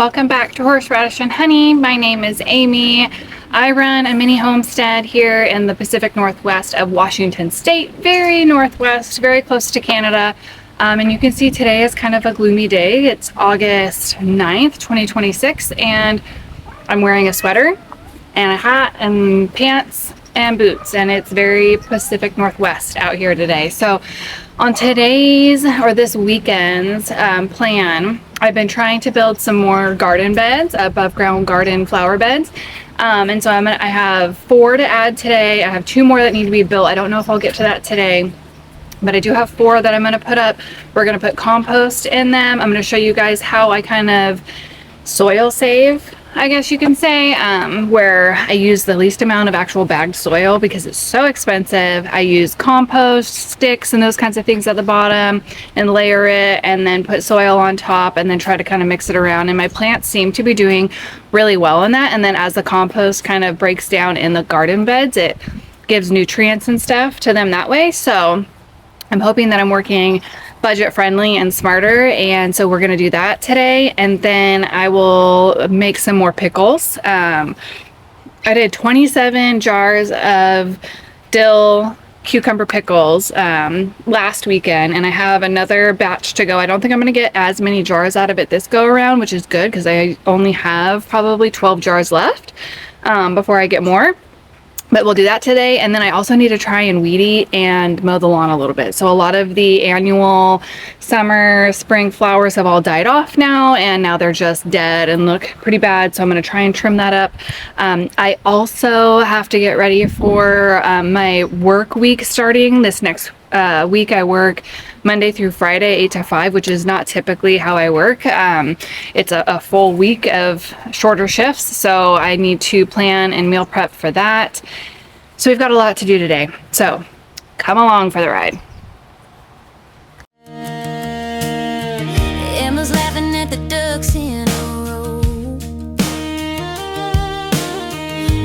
Welcome back to Horseradish and Honey. My name is Amy. I run a mini homestead here in the Pacific Northwest of Washington State, very northwest, very close to Canada. And you can see today is kind of a gloomy day. It's August 9th, 2026, and I'm wearing a sweater and a hat and pants and boots, and it's very Pacific Northwest out here today. So on today's or this weekend's plan, I've been trying to build some more garden beds, above ground garden flower beds. And so I have 4 to add today. I have 2 more that need to be built. I don't know if I'll get to that today, but I do have 4 that I'm going to put up. We're going to put compost in them. I'm going to show you guys how I kind of soil save, I guess you can say, where I use the least amount of actual bagged soil because it's so expensive. I use compost sticks and those kinds of things at the bottom and layer it and then put soil on top and then try to kind of mix it around. And my plants seem to be doing really well in that. And then as the compost kind of breaks down in the garden beds, it gives nutrients and stuff to them that way. So I'm hoping that I'm working budget friendly and smarter, and so we're going to do that today. And then I will make some more pickles. I did 27 jars of dill cucumber pickles last weekend, and I have another batch to go. I don't think I'm going to get as many jars out of it this go around, which is good because I only have probably 12 jars left before I get more. But we'll do that today. And then I also need to try and weed eat and mow the lawn a little bit. So a lot of the annual summer, spring flowers have all died off now, and now they're just dead and look pretty bad. So I'm going to try and trim that up. I also have to get ready for my work week starting this next week. I work Monday through Friday, 8 to 5, which is not typically how I work. It's a full week of shorter shifts, so I need to plan and meal prep for that. So we've got a lot to do today. So come along for the ride. Emma's laughing at the ducks in a row.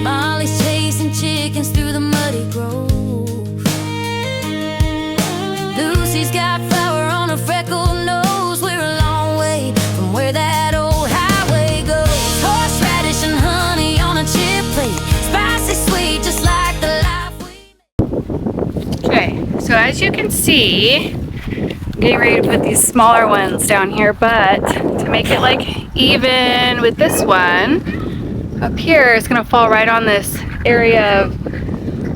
Molly's chasing chickens through the muddy grove. Lucy's got flour on her freckled nose. We're a long way from where that old highway goes. Horseradish and honey on a chip plate, spicy sweet, just like the life we made. Okay, so as you can see, I'm getting ready to put these smaller ones down here, but to make it like even with this one up here, it's gonna fall right on this area of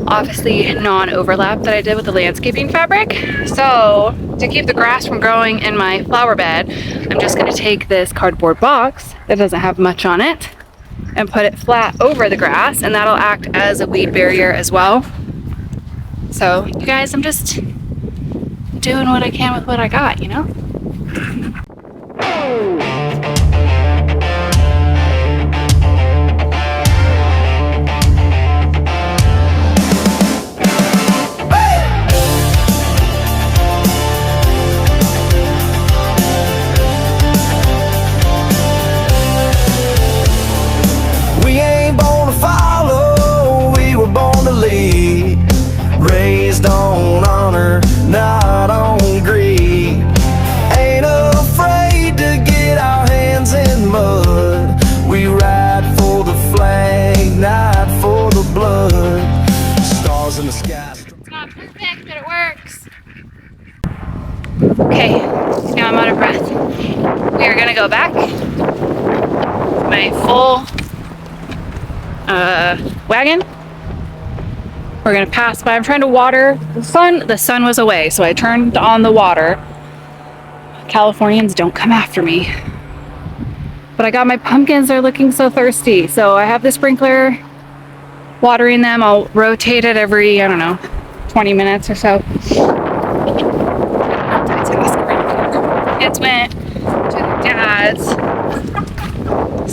obviously non-overlap that I did with the landscaping fabric. So to keep the grass from growing in my flower bed, I'm just going to take this cardboard box that doesn't have much on it and put it flat over the grass, and that'll act as a weed barrier as well. So you guys, I'm just doing what I can with what I got, you know? Raised on honor, not on greed. Ain't afraid to get our hands in mud. We ride for the flag, not for the blood. Stars in the sky. It's not perfect, but it works. Okay, now I'm out of breath. We are gonna go back to my full wagon. We're gonna pass by. I'm trying to water the sun. The sun was away, so I turned on the water. Californians, don't come after me. But I got my pumpkins. They're looking so thirsty. So I have the sprinkler watering them. I'll rotate it every, I don't know, 20 minutes or so. Kids went to their dad's,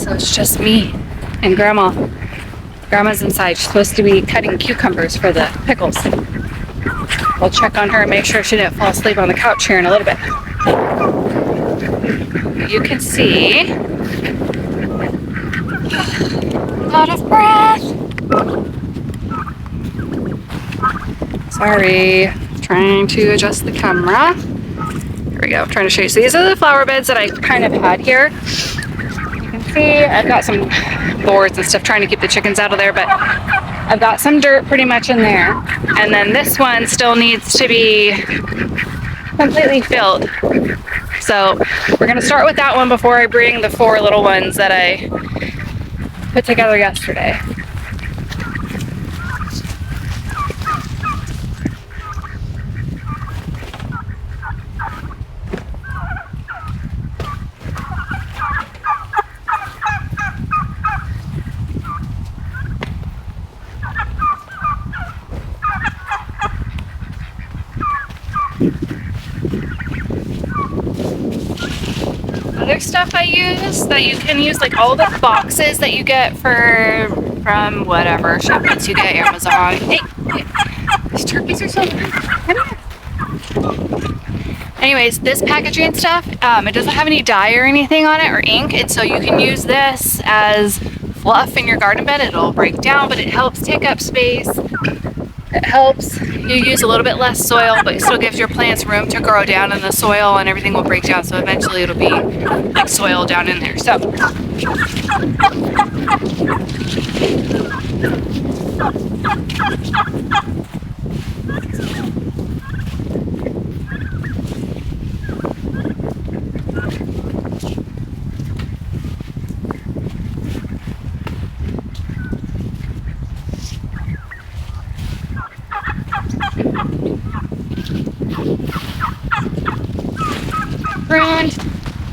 so it's just me and Grandma. Grandma's inside. She's supposed to be cutting cucumbers for the pickles. I'll check on her and make sure she didn't fall asleep on the couch here in a little bit. You can see a lot of breath. Sorry, trying to adjust the camera. Here we go, I'm trying to show you. So these are the flower beds that I kind of had here. You can see, I've got some boards and stuff trying to keep the chickens out of there, but I've got some dirt pretty much in there. And then this one still needs to be completely filled. So we're gonna start with that one before I bring the 4 little ones that I put together yesterday. Other stuff I use that you can use, like all the boxes that you get from whatever shipments you get, Amazon. Hey, these turkeys are so come here. Anyways, this packaging stuff, it doesn't have any dye or anything on it or ink, and so you can use this as fluff in your garden bed. It'll break down, but it helps take up space. It helps you use a little bit less soil, but it still gives your plants room to grow down in the soil, and everything will break down, so eventually it'll be like soil down in there. So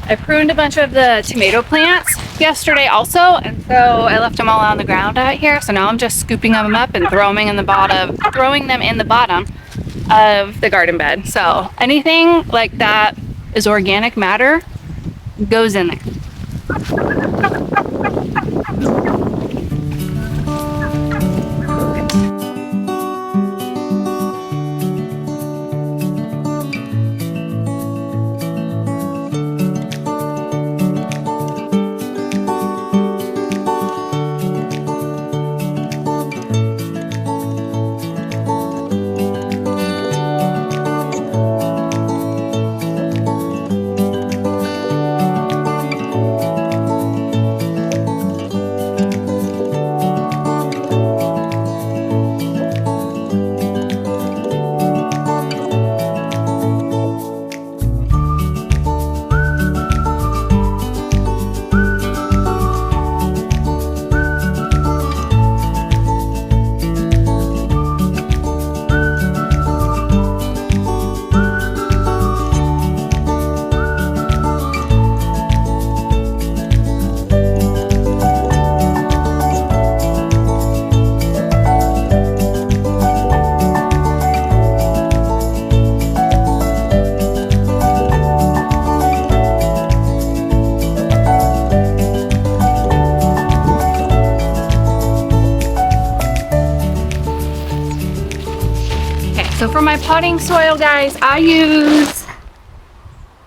I pruned a bunch of the tomato plants yesterday also, and so I left them all on the ground out here. So now I'm just scooping them up and throwing them in the bottom of the garden bed. So anything like that is organic matter goes in there. So for my potting soil, guys, I use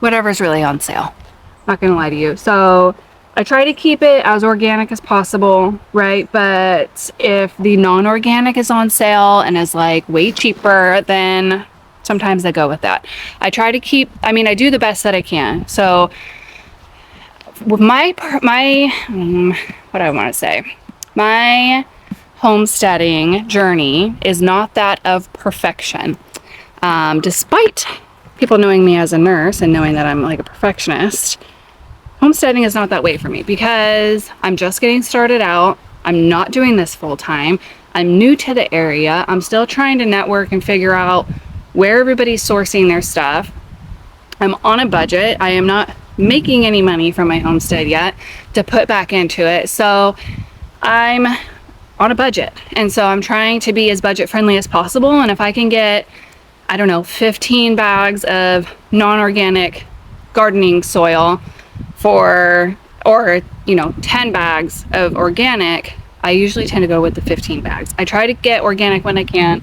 whatever's really on sale. Not gonna lie to you. So I try to keep it as organic as possible, right? But if the non-organic is on sale and is like way cheaper, then sometimes I go with that. I try to keep, I mean, I do the best that I can. So with my homesteading journey is not that of perfection. Despite people knowing me as a nurse and knowing that I'm like a perfectionist, homesteading is not that way for me because I'm just getting started out. I'm not doing this full time. I'm new to the area. I'm still trying to network and figure out where everybody's sourcing their stuff. I'm on a budget. I am not making any money from my homestead yet to put back into it. So I'm on a budget, and so I'm trying to be as budget friendly as possible. And if I can get, I don't know, 15 bags of non-organic gardening soil or 10 bags of organic, I usually tend to go with the 15 bags. I try to get organic when I can.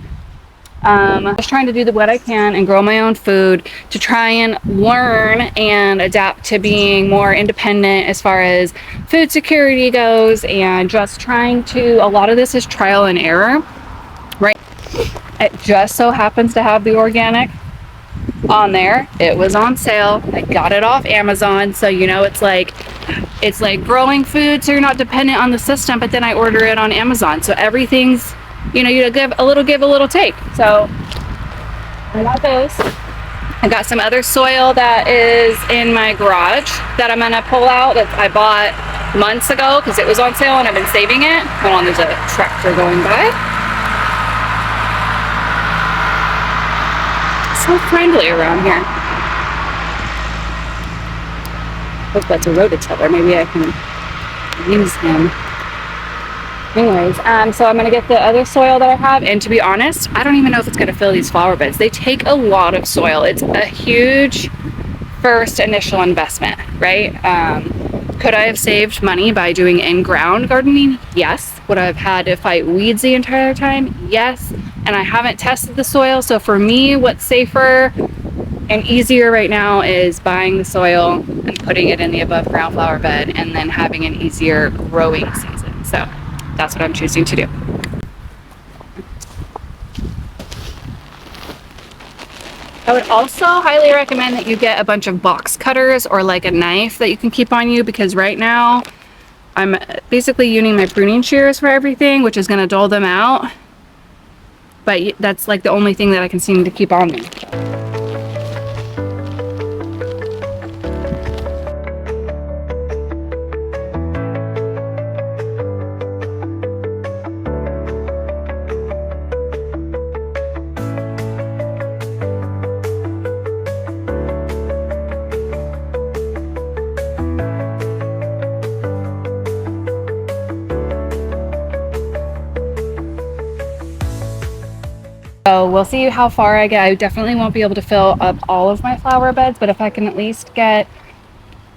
Just trying to do what I can and grow my own food to try and learn and adapt to being more independent as far as food security goes, and just trying to, a lot of this is trial and error, right? It just so happens to have the organic on there. It was on sale. I got it off Amazon, so it's like It's like growing food, so you're not dependent on the system, but then I order it on Amazon. So everything's, you know, you give a little take. So I got those. I got some other soil that is in my garage that I'm gonna pull out that I bought months ago because it was on sale and I've been saving it. Hold on, there's a tractor going by. So friendly around here. Hope that's a rototiller. Maybe I can use him. Anyways, so I'm gonna get the other soil that I have, and to be honest, I don't even know if it's gonna fill these flower beds. They take a lot of soil. It's a huge first initial investment, right? Could I have saved money by doing in-ground gardening? Yes. Would I have had to fight weeds the entire time? Yes. And I haven't tested the soil, so for me, what's safer and easier right now is buying the soil and putting it in the above ground flower bed and then having an easier growing season. So that's what I'm choosing to do. I would also highly recommend that you get a bunch of box cutters or like a knife that you can keep on you, because right now I'm basically using my pruning shears for everything, which is going to dull them out. But that's like the only thing that I can seem to keep on me. So we'll see how far I get. I definitely won't be able to fill up all of my flower beds, but if I can at least get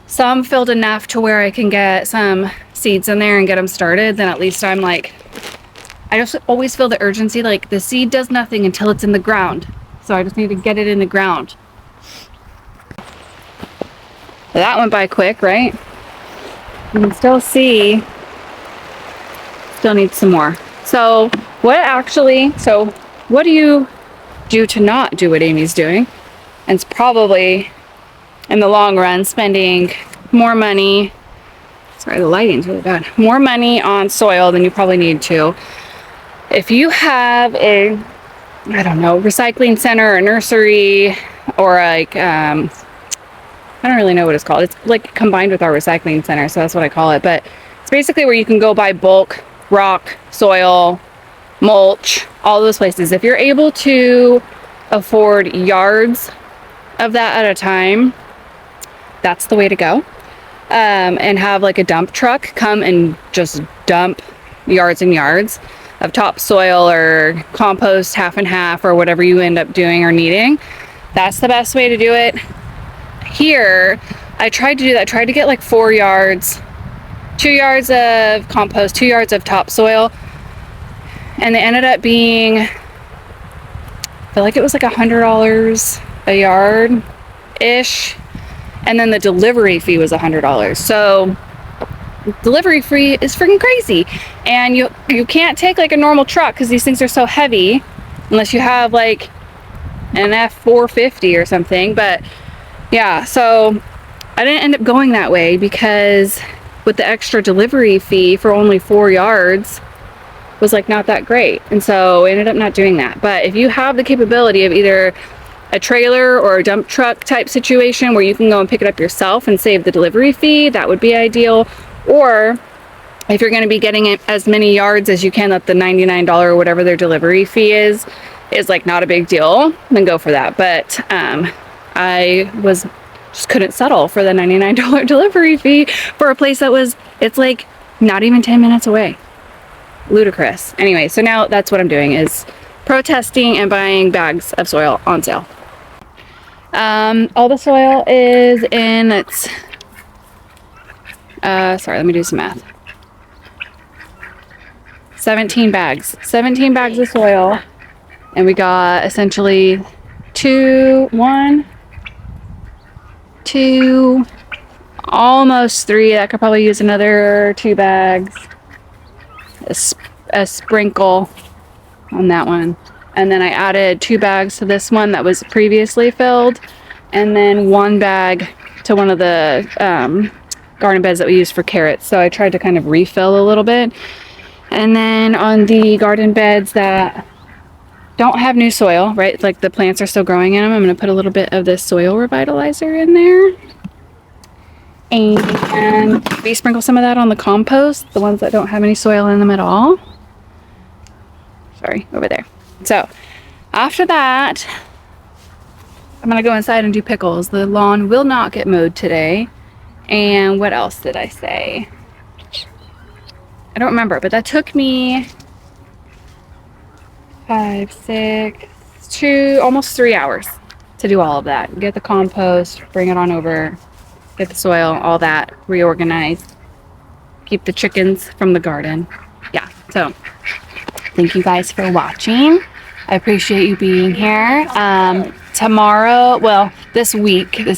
some filled enough to where I can get some seeds in there and get them started, then at least I'm like, I just always feel the urgency, like the seed does nothing until it's in the ground. So I just need to get it in the ground. So that went by quick, right? You can still see, still need some more. So what do you do to not do what Amy's doing? And it's probably, in the long run, spending more money, sorry, the lighting's really bad, more money on soil than you probably need to. If you have a, I don't know, recycling center or nursery, or like, I don't really know what it's called. It's like combined with our recycling center, so that's what I call it. But it's basically where you can go buy bulk rock, soil, mulch, all those places. If you're able to afford yards of that at a time, that's the way to go. And have like a dump truck come and just dump yards and yards of topsoil or compost, half and half, or whatever you end up doing or needing. That's the best way to do it. Here, I tried to do that. I tried to get like 4 yards, 2 yards of compost, 2 yards of topsoil, and they ended up being, I feel like it was like $100 a yard ish, and then the delivery fee was $100. So delivery fee is freaking crazy, and you can't take like a normal truck because these things are so heavy unless you have like an F450 or something. But yeah, so I didn't end up going that way because with the extra delivery fee for only 4 yards was like not that great, and so I ended up not doing that. But if you have the capability of either a trailer or a dump truck type situation where you can go and pick it up yourself and save the delivery fee, that would be ideal. Or if you're going to be getting as many yards as you can, that the $99 or whatever their delivery fee is like not a big deal, then go for that. But I just couldn't settle for the $99 delivery fee for a place that it's like not even 10 minutes away. Ludicrous. Anyway, so now that's what I'm doing, is protesting and buying bags of soil on sale. All the soil is in, it's sorry, let me do some math. 17 bags of soil, and we got essentially 2, almost 3. That could probably use another 2 bags. A sprinkle on that one, and then I added 2 bags to this one that was previously filled, and then 1 bag to one of the garden beds that we use for carrots. So I tried to kind of refill a little bit. And then on the garden beds that don't have new soil, right? Like the plants are still growing in them, I'm going to put a little bit of this soil revitalizer in there. And we sprinkle some of that on the compost, the ones that don't have any soil in them at all. Sorry, over there. So after that, I'm going to go inside and do pickles. The lawn will not get mowed today. And what else did I say? I don't remember, but that took me 5, 6, 2, almost 3 hours to do all of that. Get the compost, bring it on over, get the soil, all that, reorganize, keep the chickens from the garden. Yeah, so thank you guys for watching. I appreciate you being here. Tomorrow, well, this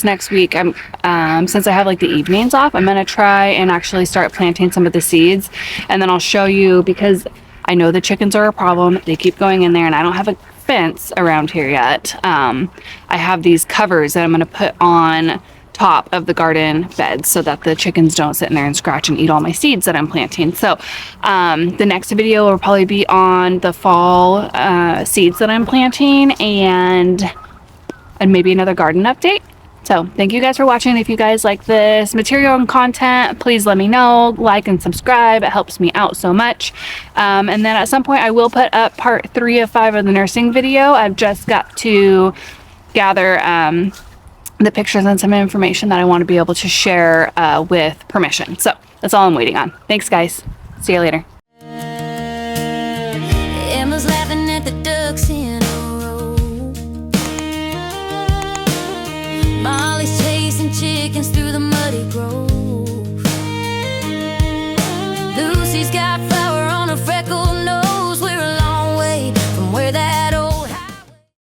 next week, since I have like the evenings off, I'm gonna try and actually start planting some of the seeds, and then I'll show you, because I know the chickens are a problem. They keep going in there, and I don't have a fence around here yet. I have these covers that I'm going to put on top of the garden beds so that the chickens don't sit in there and scratch and eat all my seeds that I'm planting. So the next video will probably be on the fall seeds that I'm planting, and maybe another garden update. So thank you guys for watching. If you guys like this material and content, please let me know. Like and subscribe. It helps me out so much. And then at some point I will put up part 3 of 5 of the nursing video. I've just got to gather the pictures and some information that I want to be able to share with permission. So that's all I'm waiting on. Thanks guys. See you later. Emma's laughing at the ducks in a row. Molly's chasing chickens through the muddy grove.